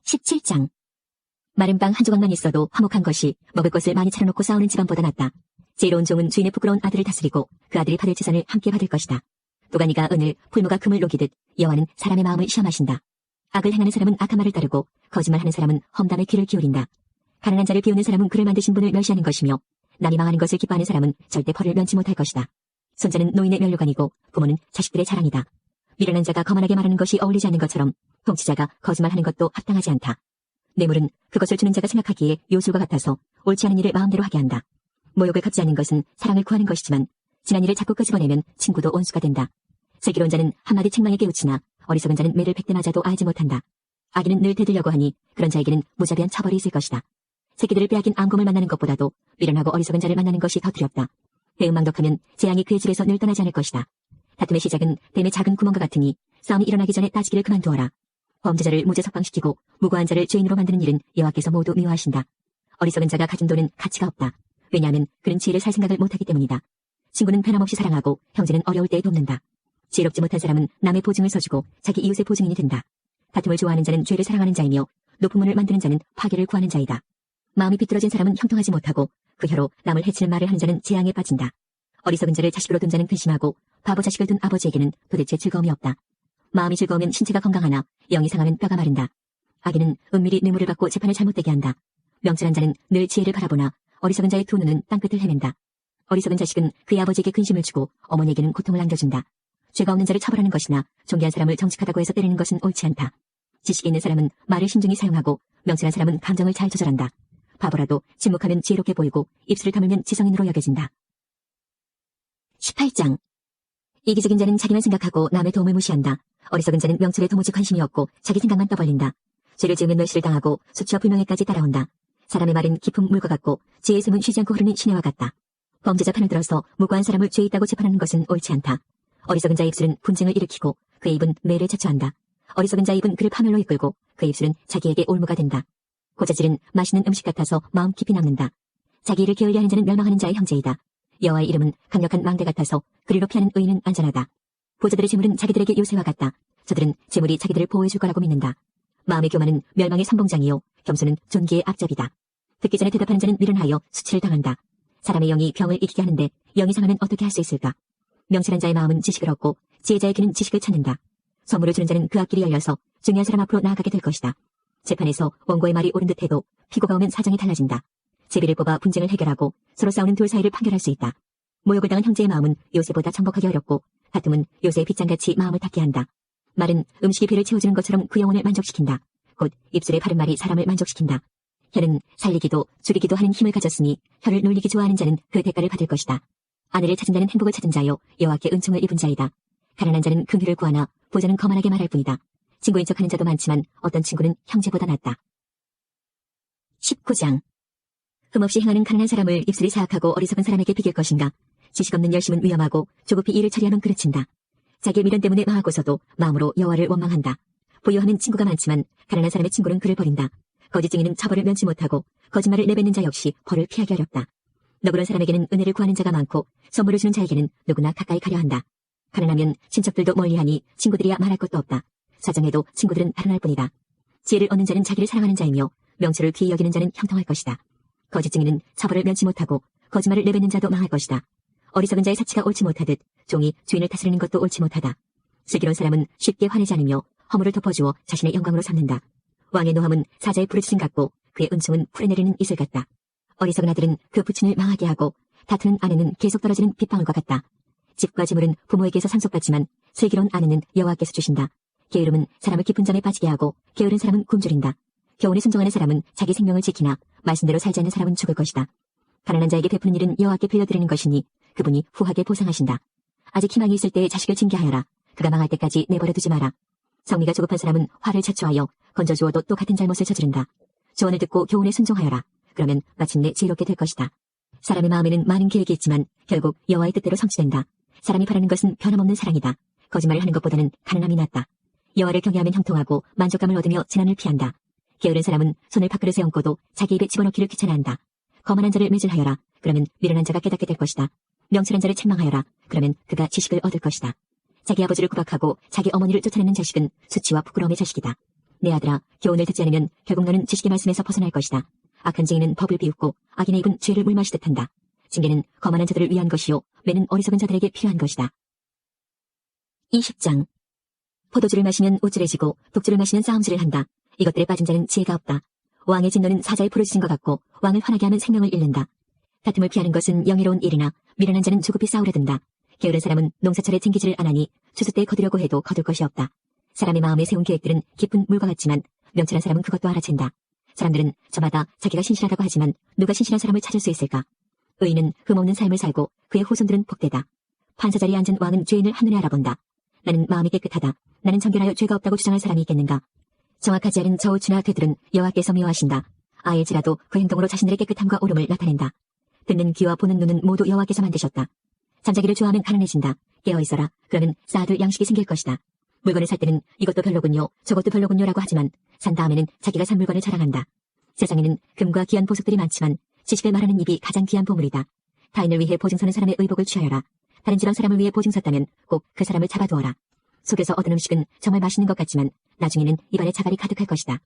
17장. 마른 빵 한 조각만 있어도 화목한 것이 먹을 것을 많이 차려놓고 싸우는 집안보다 낫다. 지혜로운 종은 주인의 부끄러운 아들을 다스리고 그 아들이 받을 재산을 함께 받을 것이다. 도가니가 은을, 풀무가 금을 녹이듯 여호와는 사람의 마음을 시험하신다. 악을 행하는 사람은 악한 말을 따르고 거짓말하는 사람은 험담에 귀를 기울인다. 가난한 자를 비우는 사람은 그를 만드신 분을 멸시하는 것이며 남이 망하는 것을 기뻐하는 사람은 절대 벌을 면치 못할 것이다. 손자는 노인의 면류관이고 부모는 자식들의 자랑이다. 미련한 자가 거만하게 말하는 것이 어울리지 않는 것처럼 통치자가 거짓말하는 것도 합당하지 않다. 뇌물은 그것을 주는 자가 생각하기에 요술과 같아서 옳지 않은 일을 마음대로 하게 한다. 모욕을 갚지 않는 것은 사랑을 구하는 것이지만 지난 일을 자꾸 끄집어내면 친구도 온수가 된다. 슬기로운 자는 한마디 책망에 깨우치나 어리석은 자는 매를 100대 맞아도 알지 못한다. 악인은 늘 대들려고 하니 그런 자에게는 무자비한 처벌이 있을 것이다. 새끼들을 빼앗긴 암곰을 만나는 것보다도 미련하고 어리석은 자를 만나는 것이 더 두렵다. 대응망덕하면 재앙이 그의 집에서 늘 떠나지 않을 것이다. 다툼의 시작은 뱀의 작은 구멍과 같으니 싸움이 일어나기 전에 따지기를 그만두어라. 범죄자를 무죄 석방시키고 무고한 자를 죄인으로 만드는 일은 여호와께서 모두 미워하신다. 어리석은 자가 가진 돈은 가치가 없다. 왜냐하면 그는 지혜를 살 생각을 못하기 때문이다. 친구는 변함없이 사랑하고 형제는 어려울 때에 돕는다. 지혜롭지 못한 사람은 남의 보증을 서주고 자기 이웃의 보증인이 된다. 다툼을 좋아하는 자는 죄를 사랑하는 자이며 높은 문을 만드는 자는 파괴를 구하는 자이다. 마음이 비뚤어진 사람은 형통하지 못하고 그 혀로 남을 해치는 말을 하는 자는 재앙에 빠진다. 어리석은 자를 자식으로 둔 자는 근심하고 바보 자식을 둔 아버지에게는 도대체 즐거움이 없다. 마음이 즐거우면 신체가 건강하나 영이 상하면 뼈가 마른다. 악인은 은밀히 뇌물을 받고 재판을 잘못되게 한다. 명철한 자는 늘 지혜를 바라보나 어리석은 자의 두 눈은 땅끝을 헤맨다. 어리석은 자식은 그의 아버지에게 근심을 주고 어머니에게는 고통을 안겨준다. 죄가 없는 자를 처벌하는 것이나 존귀한 사람을 정직하다고 해서 때리는 것은 옳지 않다. 지식이 있는 사람은 말을 신중히 사용하고 명철한 사람은 감정을 잘 조절한다. 바보라도 침묵하면 지혜롭게 보이고 입술을 다물면 지성인으로 여겨진다. 18장. 이기적인 자는 자기만 생각하고 남의 도움을 무시한다. 어리석은 자는 명철에 도무지 관심이 없고 자기 생각만 떠벌린다. 죄를 지으면 멸시를 당하고 수치와 불명예까지 따라온다. 사람의 말은 깊은 물과 같고 지혜의 샘은 쉬지 않고 흐르는 시내와 같다. 범죄자 편을 들어서 무고한 사람을 죄 있다고 재판하는 것은 옳지 않다. 어리석은 자의 입술은 분쟁을 일으키고 그의 입은 매를 자초한다. 어리석은 자의 입은 그를 파멸로 이끌고 그의 입술은 자기에게 올무가 된다. 고자질은 맛있는 음식 같아서 마음 깊이 남는다. 자기 일을 게을리하는 자는 멸망하는 자의 형제이다. 여호와의 이름은 강력한 망대 같아서 그리로 피하는 의인은 안전하다. 부자들의 재물은 자기들에게 요새와 같다. 저들은 재물이 자기들을 보호해줄 거라고 믿는다. 마음의 교만은 멸망의 선봉장이요 겸손은 존귀의 앞잡이다. 듣기 전에 대답하는 자는 미련하여 수치를 당한다. 사람의 영이 병을 이기게 하는데 영이 상하면 어떻게 할 수 있을까? 명철한 자의 마음은 지식을 얻고 지혜자의 귀는 지식을 찾는다. 선물을 주는 자는 그 앞길이 열려서 중요한 사람 앞으로 나아가게 될 것이다. 재판에서 원고의 말이 옳은 듯해도 피고가 오면 사정이 달라진다. 제비를 뽑아 분쟁을 해결하고 서로 싸우는 둘 사이를 판결할 수 있다. 모욕을 당한 형제의 마음은 요새보다 정복하기 어렵고 다툼은 요새의 빗장같이 마음을 닫게 한다. 말은 음식이 배를 채워주는 것처럼 그 영혼을 만족시킨다. 곧 입술의 바른 말이 사람을 만족시킨다. 혀는 살리기도 죽이기도 하는 힘을 가졌으니 혀를 놀리기 좋아하는 자는 그 대가를 받을 것이다. 아내를 찾은 자는 행복을 찾은 자요 여호와께 은총을 입은 자이다. 가난한 자는 긍휼을 구하나 부자는 거만하게 말할 뿐이다. 친구인 척하는 자도 많지만 어떤 친구는 형제보다 낫다. 19장. 흠없이 행하는 가난한 사람을 입술이 사악하고 어리석은 사람에게 비길 것인가? 지식 없는 열심은 위험하고 조급히 일을 처리하면 그르친다. 자기의 미련 때문에 망하고서도 마음으로 여호와를 원망한다. 부유하면 친구가 많지만 가난한 사람의 친구는 그를 버린다. 거짓 증인은 처벌을 면치 못하고 거짓말을 내뱉는 자 역시 벌을 피하기 어렵다. 너그러운 사람에게는 은혜를 구하는 자가 많고 선물을 주는 자에게는 누구나 가까이 가려 한다. 가난하면 친척들도 멀리하니 친구들이야 말할 것도 없다. 사정해도 친구들은 발언할 뿐이다. 지혜를 얻는 자는 자기를 사랑하는 자이며 명철을 귀히 여기는 자는 형통할 것이다. 거짓 증인은 처벌을 면치 못하고 거짓말을 내뱉는 자도 망할 것이다. 어리석은 자의 사치가 옳지 못하듯 종이 주인을 다스리는 것도 옳지 못하다. 슬기로운 사람은 쉽게 화내지 않으며 허물을 덮어주어 자신의 영광으로 삼는다. 왕의 노함은 사자의 부르짖음 같고 그의 은총은 풀에 내리는 이슬 같다. 어리석은 아들은 그 부친을 망하게 하고 다투는 아내는 계속 떨어지는 빗방울과 같다. 집과 재물은 부모에게서 상속받지만 슬기로운 아내는 여호와께서 주신다. 게으름은 사람을 깊은 잠에 빠지게 하고 게으른 사람은 굶주린다. 교훈에 순종하는 사람은 자기 생명을 지키나 말씀대로 살지 않는 사람은 죽을 것이다. 가난한 자에게 베푸는 일은 여호와께 빌려드리는 것이니 그분이 후하게 보상하신다. 아직 희망이 있을 때에 자식을 징계하여라. 그가 망할 때까지 내버려 두지 마라. 성미가 조급한 사람은 화를 자초하여 건져주어도 또 같은 잘못을 저지른다. 조언을 듣고 교훈에 순종하여라. 그러면 마침내 지혜롭게 될 것이다. 사람의 마음에는 많은 계획이 있지만 결국 여호와의 뜻대로 성취된다. 사람이 바라는 것은 변함없는 사랑이다. 거짓말을 하는 것보다는 가난함이 낫다. 여호와를 경외하면 형통하고 만족감을 얻으며 재난을 피한다. 게으른 사람은 손을 밥그릇에 얹고도 자기 입에 집어넣기를 귀찮아한다. 거만한 자를 매질하여라. 그러면 미련한 자가 깨닫게 될 것이다. 명철한 자를 책망하여라. 그러면 그가 지식을 얻을 것이다. 자기 아버지를 구박하고 자기 어머니를 쫓아내는 자식은 수치와 부끄러움의 자식이다. 내 아들아, 교훈을 듣지 않으면 결국 너는 지식의 말씀에서 벗어날 것이다. 악한 증인은 법을 비웃고 악인의 입은 죄를 물마시듯 한다. 징계는 거만한 자들을 위한 것이요 매는 어리석은 자들에게 필요한 것이다. 20장. 포도주를 마시면 우쭐해지고 독주를 마시면 싸움질을 한다. 이것들에 빠진 자는 지혜가 없다. 왕의 진노는 사자의 부르짖은 것 같고 왕을 화나게 하면 생명을 잃는다. 다툼을 피하는 것은 영예로운 일이나 미련한 자는 조급히 싸우려 든다. 게으른 사람은 농사철에 챙기지를 않으니 추수 때 거두려고 해도 거둘 것이 없다. 사람의 마음에 세운 계획들은 깊은 물과 같지만 명철한 사람은 그것도 알아챈다. 사람들은 저마다 자기가 신실하다고 하지만 누가 신실한 사람을 찾을 수 있을까? 의인은 흠없는 삶을 살고 그의 후손들은 복되다. 판사 자리에 앉은 왕은 죄인을 한눈에 알아본다. 나는 마음이 깨끗하다. 나는 정결하여 죄가 없다고 주장할 사람이 있겠는가? 정확하지 않은 저우추나 되들은 여호와께서 미워하신다. 아일지라도 그 행동으로 자신들의 깨끗함과 옳음을 나타낸다. 듣는 귀와 보는 눈은 모두 여호와께서 만드셨다. 잠자기를 좋아하면 가난해진다. 깨어있어라. 그러면 쌓아둘 양식이 생길 것이다. 물건을 살 때는 이것도 별로군요, 저것도 별로군요라고 하지만 산 다음에는 자기가 산 물건을 자랑한다. 세상에는 금과 귀한 보석들이 많지만 지식을 말하는 입이 가장 귀한 보물이다. 타인을 위해 보증 서는 사람의 의복을 취하여라. 다른 지런 사람을 위해 보증 섰다면 꼭 그 사람을 잡아두어라. 속에서 얻은 음식은 정말 맛있는 것 같지만 나중에는 입안에 자갈이 가득할 것이다.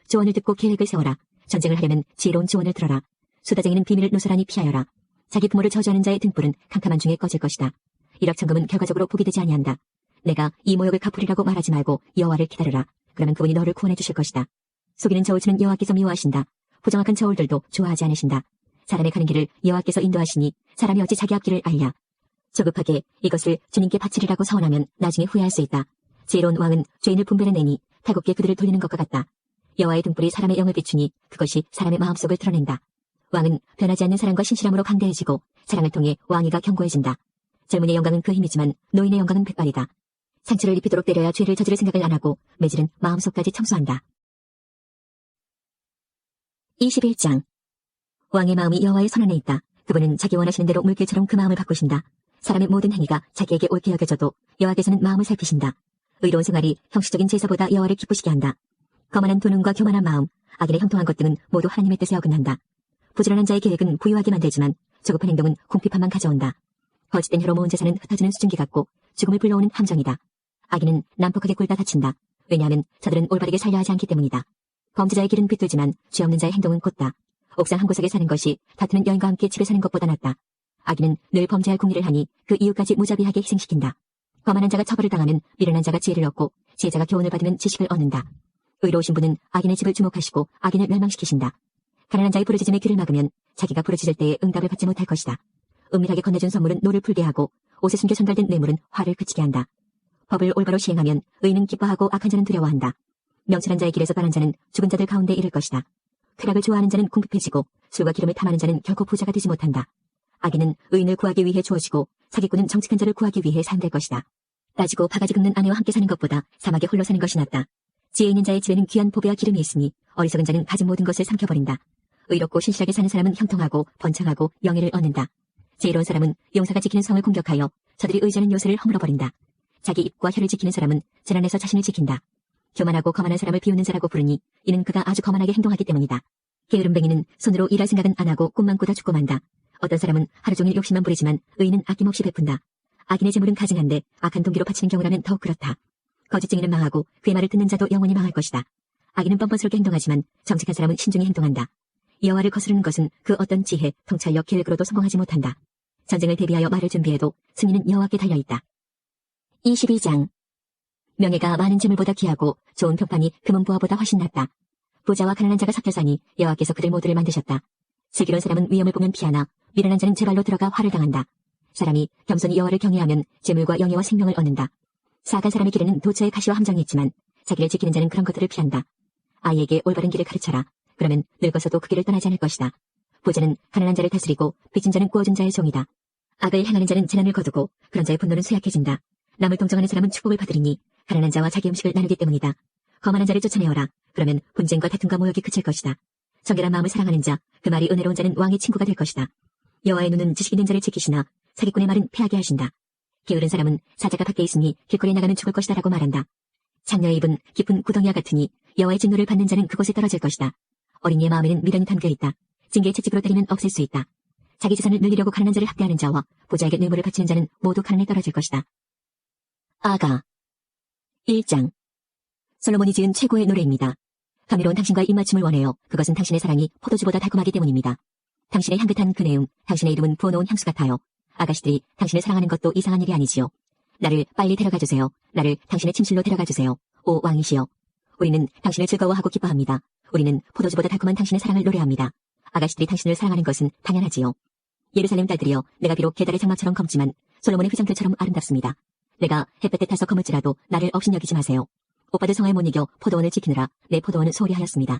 조언을 듣고 계획을 세워라. 전쟁을 하려면 지혜로운 조언을 들어라. 수다쟁이는 비밀을 노스라니 피하여라. 자기 부모를 저주하는 자의 등불은 캄캄한 중에 꺼질 것이다. 일확천금은 결과적으로 복이 되지 아니한다. 내가 이 모욕을 갚으리라고 말하지 말고 여호와를 기다려라. 그러면 그분이 너를 구원해 주실 것이다. 속이는 저울치는 여호와께서 미워하신다. 부정확한 저울들도 좋아하지 않으신다. 사람의 가는 길을 여호와께서 인도하시니 사람이 어찌 자기 앞길을 알랴. 조급하게 이것을 주님께 바치리라고 서원하면 나중에 후회할 수 있다. 지혜로운 왕은 죄인을 분별해내니 탈곡게 그들을 돌리는 것과 같다. 여호와의 등불이 사람의 영을 비추니 그것이 사람의 마음속을 드러낸다. 왕은 변하지 않는 사랑과 신실함으로 강대해지고 사랑을 통해 왕위가 견고해진다. 젊은이의 영광은 그 힘이지만 노인의 영광은 백발이다. 상처를 입히도록 때려야 죄를 저지를 생각을 안 하고 매질은 마음속까지 청소한다. 21장. 왕의 마음이 여호와의 손안에 있다. 그분은 자기 원하시는 대로 물길처럼 그 마음을 바꾸신다. 사람의 모든 행위가 자기에게 옳게 여겨져도 여호와께서는 마음을 살피신다. 의로운 생활이 형식적인 제사보다 여호와를 기쁘시게 한다. 거만한 도능과 교만한 마음, 악인의 형통한 것 등은 모두 하나님의 뜻에 어긋난다. 부지런한 자의 계획은 부유하게 만들지만 조급한 행동은 궁핍함만 가져온다. 거짓된 혀로 모은 재산은 흩어지는 수증기 같고 죽음을 불러오는 함정이다. 악인은 난폭하게 굴다 다친다. 왜냐하면 저들은 올바르게 살려 하지 않기 때문이다. 범죄자의 길은 비뚤지만 죄 없는 자의 행동은 곧다. 옥상 한 구석에 사는 것이 다투는 여인과 함께 집에 사는 것보다 낫다. 악인은 늘 범죄할 궁리를 하니 그 이웃까지 무자비하게 희생시킨다. 거만한 자가 처벌을 당하면 미련한 자가 지혜를 얻고 지혜자가 교훈을 받으면 지식을 얻는다. 의로우신 분은 악인의 집을 주목하시고 악인을 멸망시키신다. 가난한 자의 부르짖음에 귀를 막으면 자기가 부르짖을 때에 응답을 받지 못할 것이다. 은밀하게 건네준 선물은 노를 풀게 하고 옷에 숨겨 전달된 뇌물은 화를 그치게 한다. 법을 올바로 시행하면 의인은 기뻐하고 악한 자는 두려워한다. 명철한 자의 길에서 바른 자는 죽은 자들 가운데 이를 것이다. 쾌락을 좋아하는 자는 궁핍해지고 술과 기름을 탐하는 자는 결코 부자가 되지 못한다. 악인은 의인을 구하기 위해 주어지고 사기꾼은 정직한 자를 구하기 위해 산될 것이다. 따지고 바가지 긁는 아내와 함께 사는 것보다 사막에 홀로 사는 것이 낫다. 지혜 있는 자의 집에는 귀한 보배와 기름이 있으니 어리석은 자는 가진 모든 것을 삼켜버린다. 의롭고 신실하게 사는 사람은 형통하고 번창하고 영예를 얻는다. 지혜로운 사람은 용사가 지키는 성을 공격하여 저들이 의지하는 요새를 허물어버린다. 자기 입과 혀를 지키는 사람은 재난에서 자신을 지킨다. 교만하고 거만한 사람을 비웃는 자라고 부르니 이는 그가 아주 거만하게 행동하기 때문이다. 게으름뱅이는 손으로 일할 생각은 안 하고 꿈만 꾸다 죽고 만다. 어떤 사람은 하루 종일 욕심만 부리지만 의인은 아낌없이 베푼다. 악인의 재물은 가증한데 악한 동기로 바치는 경우라면 더욱 그렇다. 거짓증인은 망하고 그의 말을 듣는 자도 영원히 망할 것이다. 악인은 뻔뻔스럽게 행동하지만 정직한 사람은 신중히 행동한다. 여호와를 거스르는 것은 그 어떤 지혜, 통찰력, 계획으로도 성공하지 못한다. 전쟁을 대비하여 말을 준비해도 승리는 여호와께 달려있다. 22장. 명예가 많은 재물보다 귀하고 좋은 평판이 금은 보화보다 훨씬 낫다. 부자와 가난한 자가 섞여 사니 여호와께서 그들 모두를 만드셨다. 슬기로운 사람은 위험을 보면 피하나 미련한 자는 제 발로 들어가 화를 당한다. 사람이 겸손히 여호와를 경외하면 재물과 영예와 생명을 얻는다. 사악한 사람의 길에는 도처에 가시와 함정이 있지만 자기를 지키는 자는 그런 것들을 피한다. 아이에게 올바른 길을 가르쳐라. 그러면 늙어서도 그 길을 떠나지 않을 것이다. 부자는 가난한 자를 다스리고 빚진 자는 꾸어준 자의 종이다. 악을 행하는 자는 재난을 거두고 그런 자의 분노는 쇠약해진다. 남을 동정하는 사람은 축복을 받으리니 가난한 자와 자기 음식을 나누기 때문이다. 거만한 자를 쫓아내어라. 그러면 분쟁과 다툼과 모욕이 그칠 것이다. 정결한 마음을 사랑하는 자, 그 말이 은혜로운 자는 왕의 친구가 될 것이다. 여호와의 눈은 지식 있는 자를 지키시나 사기꾼의 말은 패하게 하신다. 게으른 사람은 사자가 밖에 있으니 길거리에 나가면 죽을 것이다 라고 말한다. 장녀의 입은 깊은 구덩이와 같으니 여호와의 진노를 받는 자는 그곳에 떨어질 것이다. 어린이의 마음에는 미련이 담겨있다. 징계의 채찍으로 때리면 없앨 수 있다. 자기 재산을 늘리려고 가난한 자를 학대하는 자와 부자에게 뇌물을 바치는 자는 모두 가난에 떨어질 것이다. 아가 1장. 솔로몬이 지은 최고의 노래입니다. 감미로운 당신과의 입맞춤을 원해요. 그것은 당신의 사랑이 포도주보다 달콤하기 때문입니다. 당신의 향긋한 그 내음, 당신의 이름은 부어놓은 향수 같아요. 아가씨들이 당신을 사랑하는 것도 이상한 일이 아니지요. 나를 빨리 데려가주세요. 나를 당신의 침실로 데려가주세요. 오 왕이시여. 우리는 당신을 즐거워하고 기뻐합니다. 우리는 포도주보다 달콤한 당신의 사랑을 노래합니다. 아가씨들이 당신을 사랑하는 것은 당연하지요. 예루살렘 딸들이여, 내가 비록 계달의 장막처럼 검지만 솔로몬의 휘장들처럼 아름답습니다. 내가 햇볕에 타서 검을지라도 나를 없인 여기지 마세요. 오빠들 성화에 못 이겨 포도원을 지키느라 내 포도원은 소홀히 하였습니다.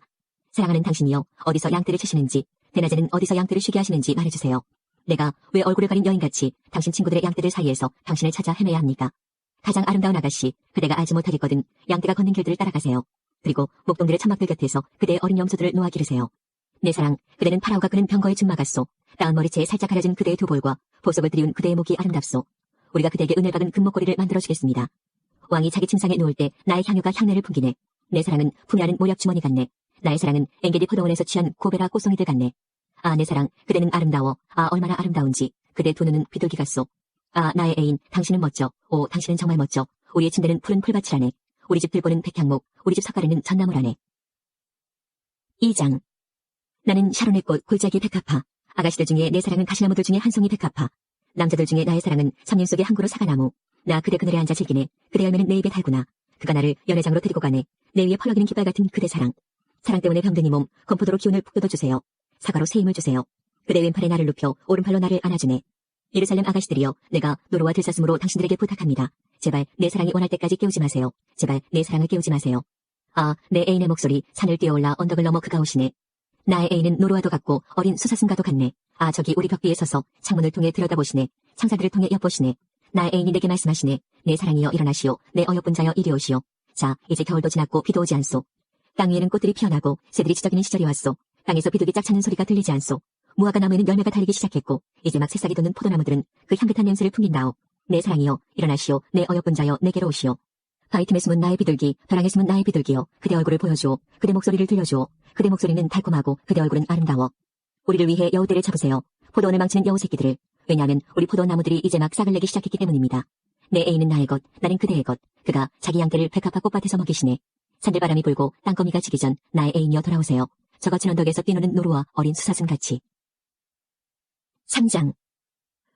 사랑하는 당신이여, 어디서 양떼를 치시는지, 대낮에는 어디서 양떼를 쉬게 하시는지 말해주세요. 내가 왜 얼굴을 가린 여인같이 당신 친구들의 양떼들 사이에서 당신을 찾아 헤매야 합니까? 가장 아름다운 아가씨, 그대가 알지 못하겠거든 양떼가 걷는 길들을 따라가세요. 그리고 목동들의 천막들 곁에서 그대의 어린 염소들을 놓아 기르세요. 내 사랑, 그대는 파라오가 그는 병거의 준마같소. 따은 머리채에 살짝 가려진 그대의 두 볼과 보석을 들이운 그대의 목이 아름답소. 우리가 그대에게 은을 박은 금목걸이를 만들어주겠습니다. 왕이 자기 침상에 누울 때 나의 향유가 향내를 풍기네. 내 사랑은 품이라는 모략 주머니 같네. 나의 사랑은 엥게디 포도원에서 취한 고베라 꽃송이들 같네. 아, 내 사랑, 그대는 아름다워. 아, 얼마나 아름다운지. 그대 두 눈은 비둘기 같소. 아, 나의 애인, 당신은 멋져. 오, 당신은 정말 멋져. 우리의 침대는 푸른 풀밭이라네. 우리 집 들보는 백향목, 우리 집 석가래는 전나무라네. 2장. 나는 샤론의 꽃 골짜기 백합화. 아가씨들 중에 내 사랑은 가시나무들 중에 한 송이 백합화. 남자들 중에 나의 사랑은 삼림 속의 한 그루 사과나무. 나 그대 그늘에 앉아 즐기네. 그대 열매는 내 입에 달구나. 그가 나를 연회장으로 데리고 가네. 내 위에 펄럭이는 깃발 같은 그대 사랑. 사랑 때문에 병든 이 몸, 건포도로 기운을 푹 돋아주세요. 사과로 새 힘을 주세요. 그대 왼팔에 나를 눕혀 오른팔로 나를 안아주네. 예루살렘 아가씨들이여, 내가 노루와 들사슴으로 당신들에게 부탁합니다. 제발 내 사랑이 원할 때까지 깨우지 마세요. 제발 내 사랑을 깨우지 마세요. 아, 내 애인의 목소리, 산을 뛰어올라 언덕을 넘어 그가 오시네. 나의 애인은 노루와도 같고 어린 수사슴과도 같네. 아, 저기 우리 벽 뒤에 서서 창문을 통해 들여다보시네. 창사들을 통해 엿보시네. 나의 애인이 내게 말씀하시네. 내 사랑이여 일어나시오. 내 어여쁜 자여 이리 오시오. 자, 이제 겨울도 지났고 비도 오지 않소. 땅 위에는 꽃들이 피어나고 새들이 지저귀는 시절이 왔소. 땅에서 비둘기 짝 찾는 소리가 들리지 않소. 무화과 나무에는 열매가 달리기 시작했고 이제 막 새싹이 돋는 포도나무들은 그 향긋한 냄새를 풍긴다오. 내 사랑이여 일어나시오. 내 어여쁜 자여 내게로 오시오. 바위 틈에 숨은 나의 비둘기, 벼랑에 숨은 나의 비둘기여, 그대 얼굴을 보여주오. 그대 목소리를 들려주오. 그대 목소리는 달콤하고 그대 얼굴은 아름다워. 우리를 위해 여우들을 잡으세요. 포도원을 망치는 여우 새끼들을. 왜냐하면 우리 포도원 나무들이 이제 막 싹을 내기 시작했기 때문입니다. 내 애인은 나의 것, 나는 그대의 것. 그가 자기 양떼를 백합화 꽃밭에서 먹이시네. 산들바람이 불고 땅거미가 지기 전 나의 애인이여 돌아오세요. 저 거친 언덕에서 뛰노는 노루와 어린 수사슴 같이. 3장.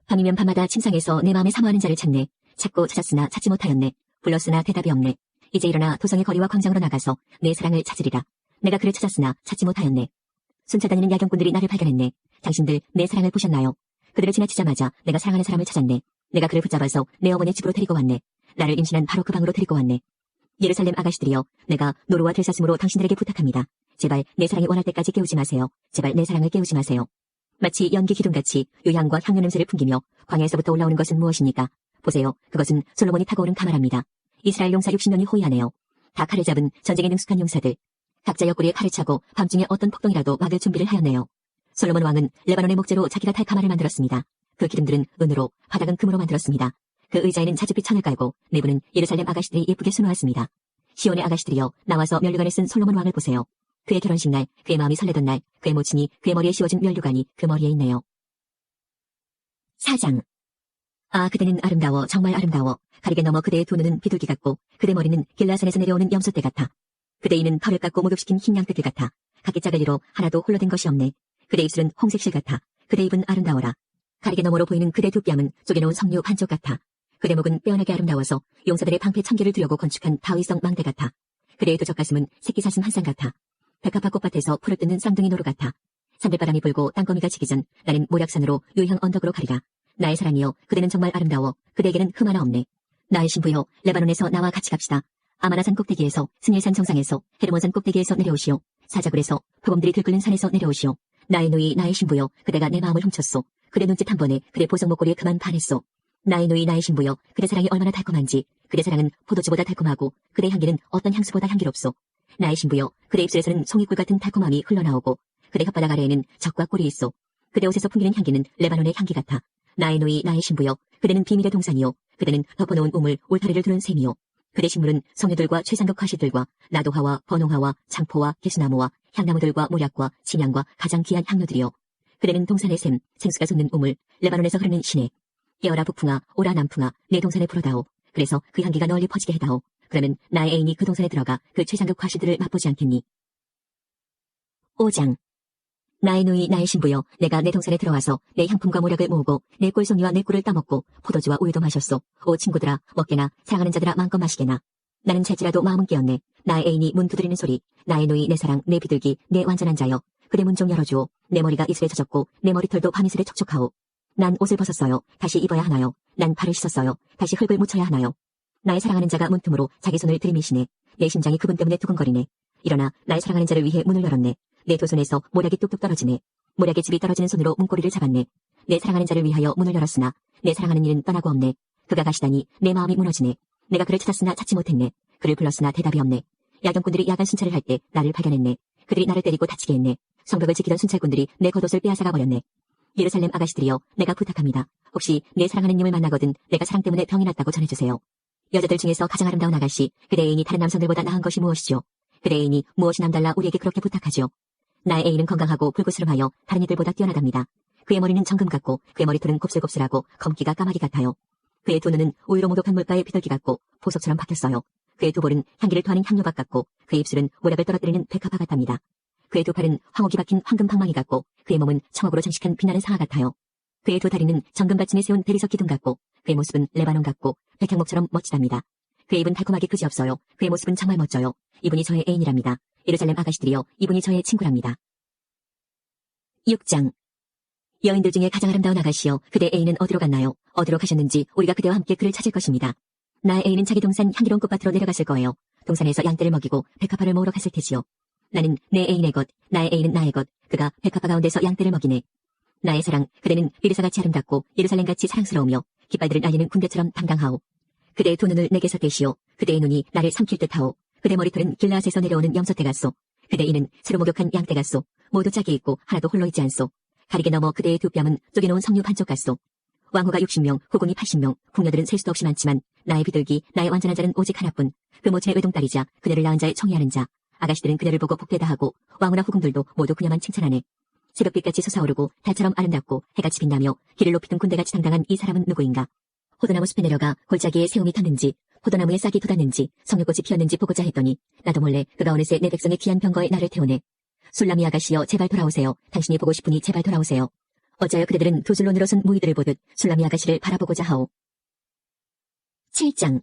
밤이면 밤마다 침상에서 내 마음에 사모하는 자를 찾네. 찾고 찾았으나 찾지 못하였네. 불렀으나 대답이 없네. 이제 일어나 도성의 거리와 광장으로 나가서 내 사랑을 찾으리라. 내가 그를 찾았으나 찾지 못하였네. 순찰다니는 야경꾼들이 나를 발견했네. 당신들 내 사랑을 보셨나요? 그들을 지나치자마자 내가 사랑하는 사람을 찾았네. 내가 그를 붙잡아서 내 어머니의 집으로 데리고 왔네. 나를 임신한 바로 그 방으로 데리고 왔네. 예루살렘 아가씨들이여, 내가 노루와 들사슴으로 당신들에게 부탁합니다. 제발 내 사랑이 원할 때까지 깨우지 마세요. 제발 내 사랑을 깨우지 마세요. 마치 연기 기둥같이 요향과 향료 냄새를 풍기며 광야에서부터 올라오는 것은 무엇입니까? 보세요. 그것은 솔로몬이 타고 오른 가마랍니다. 이스라엘 용사 60명이 호위하네요. 다 칼을 잡은 전쟁에 능숙한 용사들. 각자 옆구리에 칼을 차고 밤중에 어떤 폭동이라도 막을 준비를 하였네요. 솔로몬 왕은 레바논의 목재로 자기가 탈 가마를 만들었습니다. 그 기둥들은 은으로, 바닥은 금으로 만들었습니다. 그 의자에는 자줏빛 천을 깔고 내부는 예루살렘 아가씨들이 예쁘게 수놓았습니다. 시온의 아가씨들이여, 나와서 면류관에 쓴 솔로몬 왕을 보세요. 그의 결혼식 날, 그의 마음이 설레던 날, 그의 모친이 그의 머리에 씌워진 면류관이 그 머리에 있네요. 4장. 아, 그대는 아름다워, 정말 아름다워. 가리개 넘어 그대의 두 눈은 비둘기 같고 그대 머리는 길라산에서 내려오는 염소떼 같아. 그대 이는 털을 깎고 목욕시킨 흰 양떼들 같아. 각기 짝을 이뤄 하나도 홀로 된 것이 없네. 그대 입술은 홍색실 같아. 그대 입은 아름다워라. 가리개 너머로 보이는 그대 두 뺨은 쪼개놓은 석류 반쪽 같아. 그대 목은 빼어나게 아름다워서 용사들의 방패 1000개를 두려고 건축한 다윗성 망대 같아. 그대의 두 젖가슴은 새끼 사슴 한 쌍 같아. 백합화 꽃밭에서 풀을 뜯는 쌍둥이 노루 같아. 산들바람이 불고 땅거미가 지기 전 나는 모략산으로 요향 언덕으로 가리라. 나의 사랑이여, 그대는 정말 아름다워. 그대에게는 흠 하나 없네. 나의 신부여, 레바논에서 나와 같이 갑시다. 아마나산 꼭대기에서, 스닐산 정상에서, 헤르몬산 꼭대기에서 내려오시오. 사자굴에서, 표범들이 들끓는 산에서 내려오시오. 나의 누이, 나의 신부여, 그대가 내 마음을 훔쳤소. 그대 눈짓 한 번에 그대 보석 목걸이에 그만 반했소. 나의 누이, 나의 신부여, 그대 사랑이 얼마나 달콤한지. 그대 사랑은 포도주보다 달콤하고 그대 향기는 어떤 향수보다 향기롭소. 나의 신부여, 그대 입술에서는 송이꿀 같은 달콤함이 흘러나오고 그대 혓바닥 아래에는 적과 꿀이 있소. 그대 옷에서 풍기는 향기는 레바논의 향기 같아. 나의 누이, 나의 신부여, 그대는 비밀의 동산이요. 그대는 덮어놓은 우물, 울타리를 두는 셈이요. 그대 식물은 성류들과 최상급 과실들과 나도화와 번홍화와 창포와 개수나무와 향나무들과 모략과 침향과 가장 귀한 향료들이요. 그대는 동산의 샘, 생수가 솟는 우물, 레바논에서 흐르는 시내. 깨어라 북풍아, 오라 남풍아, 내 동산에 불어다오. 그래서 그 향기가 널리 퍼지게 해다오. 그러면 나의 애인이 그 동산에 들어가 그 최상급 과실들을 맛보지 않겠니? 5장. 나의 누이 나의 신부여, 내가 내 동산에 들어와서 내 향품과 모략을 모으고 내 꿀송이와 내 꿀을 따먹고 포도주와 우유도 마셨소. 오 친구들아, 먹게나 사랑하는 자들아 마음껏 마시게나. 나는 찰지라도 마음은 깨었네. 나의 애인이 문 두드리는 소리. 나의 누이 내 사랑 내 비둘기 내 완전한 자여, 그대 문 좀 열어주오. 내 머리가 이슬에 젖었고 내 머리털도 밤이슬에 촉촉하오. 난 옷을 벗었어요. 다시 입어야 하나요? 난 발을 씻었어요. 다시 흙을 묻혀야 하나요? 나의 사랑하는 자가 문틈으로 자기 손을 들이미시네. 내 심장이 그분 때문에 두근거리네. 일어나 나의 사랑하는 자를 위해 문을 열었네. 내 두 손에서 모략이 뚝뚝 떨어지네. 모략의 집이 떨어지는 손으로 문고리를 잡았네. 내 사랑하는 자를 위하여 문을 열었으나 내 사랑하는 이는 떠나고 없네. 그가 가시다니 내 마음이 무너지네. 내가 그를 찾았으나 찾지 못했네. 그를 불렀으나 대답이 없네. 야경꾼들이 야간 순찰을 할 때 나를 발견했네. 그들이 나를 때리고 다치게 했네. 성벽을 지키던 순찰꾼들이 내 겉옷을 빼앗아가 버렸네. 예루살렘 아가씨들이여, 내가 부탁합니다. 혹시 내 사랑하는 님을 만나거든 내가 사랑 때문에 병이 났다고 전해주세요. 여자들 중에서 가장 아름다운 아가씨, 그대 애인이 다른 남성들보다 나은 것이 무엇이죠? 그대 애인이 무엇이 남달라 우리에게 그렇게 부탁하죠? 나의 애인은 건강하고 불구스름하여 다른 이들보다 뛰어나답니다. 그의 머리는 정금 같고 그의 머리털은 곱슬곱슬하고 검기가 까마귀 같아요. 그의 두 눈은 우유로 모독한 물가의 비둘기 같고 보석처럼 박혔어요. 그의 두 볼은 향기를 토하는 향료박 같고 그의 입술은 모략을 떨어뜨리는 백합화 같답니다. 그의 두 팔은 황옥이 박힌 황금 방망이 같고 그의 몸은 청옥으로 장식한 빛나는 상아 같아요. 그의 두 다리는 정금받침에 세운 대리석 기둥 같고 그의 모습은 레바논 같고 백향목처럼 멋지답니다. 그의 입은 달콤하게 그지없어요. 그의 모습은 정말 멋져요. 이분이 저의 애인이랍니다. 예루살렘 아가씨들이여, 이분이 저의 친구랍니다. 6장. 여인들 중에 가장 아름다운 아가씨여, 그대 애인은 어디로 갔나요? 어디로 가셨는지 우리가 그대와 함께 그를 찾을 것입니다. 나의 애인은 자기 동산 향기로운 꽃밭으로 내려갔을 거예요. 동산에서 양떼를 먹이고 백합화를 모으러 갔을 테지요. 나는 내 애인의 것, 나의 애인은 나의 것, 그가 백합화 가운데서 양떼를 먹이네. 나의 사랑, 그대는 비르사같이 아름답고 예루살렘같이 사랑스러우며 깃발들을 날리는 군대처럼 당당하오. 그대의 두 눈을 내게서 떼시오. 그대의 눈이 나를 삼킬 듯하오. 그대 머리털은 길라앗에서 내려오는 염소떼 같소. 그대 이는 새로 목욕한 양떼 같소. 모두 짝이 있고 하나도 홀로 있지 않소. 가리개 넘어 그대의 두 뺨은 쪼개놓은 석류 반쪽 같소. 왕후가 60명, 후궁이 80명, 궁녀들은 셀 수도 없이 많지만 나의 비둘기, 나의 완전한 자는 오직 하나뿐. 그 모친의 외동딸이자 그대를 낳은 자의 청이하는 자. 아가씨들은 그대를 보고 복되다 하고 왕후나 후궁들도 모두 그녀만 칭찬하네. 새벽빛같이 솟아오르고 달처럼 아름답고 해같이 빛나며 길을 높이던 군대같이 당당한 이 사람은 누구인가? 포도나무 숲에 내려가 골짜기에 새움이 텄는지 포도나무에 싹이 돋았는지 석류꽃이 피었는지 보고자 했더니 나도 몰래 그가 어느새 내 백성의 귀한 병거에 나를 태우네. 술라미 아가씨여, 제발 돌아오세요. 당신이 보고 싶으니 제발 돌아오세요. 어찌하여 그대들은 두 줄로 늘어선 무희들을 보듯 술라미 아가씨를 바라보고자 하오. 7장.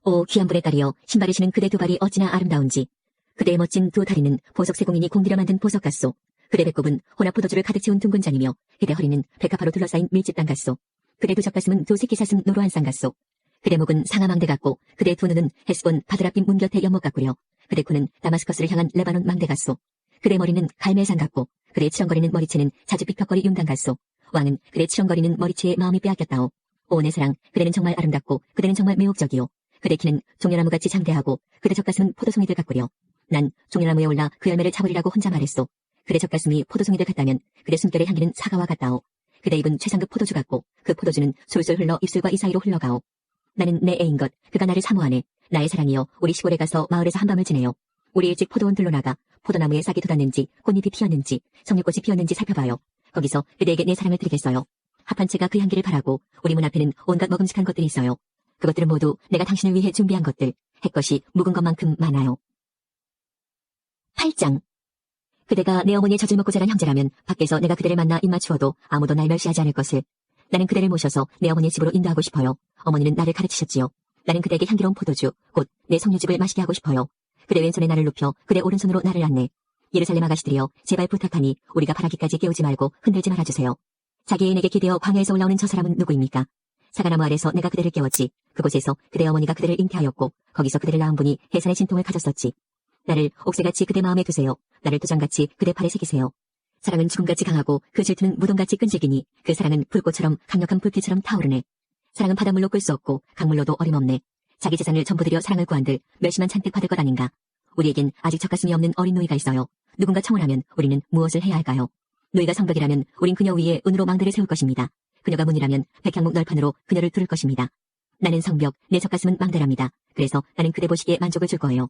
오 귀한 분의 딸이여, 신발이 신은 그대 두 발이 어찌나 아름다운지. 그대의 멋진 두 다리는 보석 세공인이 공들여 만든 보석 같소. 그대 배꼽은 혼합 포도주를 가득 채운 둥근 잔이며 그대 허리는 백합화로 둘러싸인 밀집단 같소. 그대 두 젖가슴은 두 새끼 사슴 노루한 쌍 같소. 그대 목은 상아망대 같고 그대 두 눈은 헤스본 바드라빔 문 곁의 연못 같구려. 그대 코는 다마스커스를 향한 레바논 망대 같소. 그대 머리는 갈매산 같고 그대 치렁거리는 머리채는 자주 삐걱거리 윤단 같소. 왕은 그대 치렁거리는 머리채에 마음이 빼앗겼다오. 오 내 사랑, 그대는 정말 아름답고 그대는 정말 매혹적이오. 그대 키는 종려나무같이 장대하고 그대 젖가슴은 포도송이들 같구려. 난 종려나무에 올라 그 열매를 잡으리라고 혼자 말했소. 그대 젖가슴이 포도송이들 같다면 그대 숨결의 향기는 사과와 같다오. 그대 입은 최상급 포도주 같고 그 포도주는 술술 흘러 입술과 이 사이로 흘러가오. 나는 내 애인 것, 그가 나를 사모하네. 나의 사랑이여, 우리 시골에 가서 마을에서 한밤을 지내요. 우리 일찍 포도원 들로 나가 포도나무에 싹이 돋았는지 꽃잎이 피었는지 석류꽃이 피었는지 살펴봐요. 거기서 그대에게 내 사랑을 드리겠어요. 합한 채가 그 향기를 바라고 우리 문 앞에는 온갖 먹음직한 것들이 있어요. 그것들은 모두 내가 당신을 위해 준비한 것들. 햇것이 묵은 것만큼 많아요. 8장. 그대가 내 어머니의 젖을 먹고 자란 형제라면 밖에서 내가 그대를 만나 입맞추어도 아무도 날 멸시하지 않을 것을. 나는 그대를 모셔서 내 어머니의 집으로 인도하고 싶어요. 어머니는 나를 가르치셨지요. 나는 그대에게 향기로운 포도주, 곧 내 석류즙을 마시게 하고 싶어요. 그대 왼손에 나를 눕혀 그대 오른손으로 나를 안네. 예루살렘 아가씨들이여, 제발 부탁하니 우리가 바라기까지 깨우지 말고 흔들지 말아주세요. 자기 애인에게 기대어 광야에서 올라오는 저 사람은 누구입니까? 사과나무 아래서 내가 그대를 깨웠지. 그곳에서 그대 어머니가 그대를 잉태하였고 거기서 그대를 낳은 분이 해산의 진통을 가졌었지. 나를 옥새같이 그대 마음에 두세요. 나를 도장같이 그대 팔에 새기세요. 사랑은 죽음같이 강하고 그 질투는 무덤같이 끈질기니 그 사랑은 불꽃처럼 강력한 불길처럼 타오르네. 사랑은 바닷물로 끌 수 없고 강물로도 어림없네. 자기 재산을 전부 들여 사랑을 구한들 멸시만 잔뜩 받을 것 아닌가. 우리에겐 아직 젖가슴이 없는 어린 노이가 있어요. 누군가 청혼하면 우리는 무엇을 해야 할까요? 노이가 성벽이라면 우린 그녀 위에 은으로 망대를 세울 것입니다. 그녀가 문이라면 백향목 널판으로 그녀를 두를 것입니다. 나는 성벽, 내 젖가슴은 망대랍니다. 그래서 나는 그대 보시기에 만족을 줄 거예요.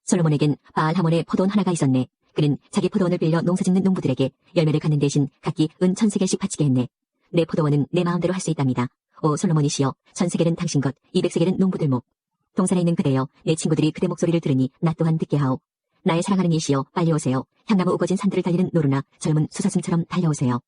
솔로몬에겐 바알 하몬의 포도원 하나가 있었네. 그는 자기 포도원을 빌려 농사짓는 농부들에게 열매를 갖는 대신 각기 은 1000세겔씩 바치게 했네. 내 포도원은 내 마음대로 할 수 있답니다. 오 솔로몬이시여, 1000세겔은 당신 것, 200세겔은 농부들 목. 동산에 있는 그대여, 내 친구들이 그대 목소리를 들으니 나 또한 듣게 하오. 나의 사랑하는 이시여, 빨리 오세요. 향나무 우거진 산들을 달리는 노루나 젊은 수사슴처럼 달려오세요.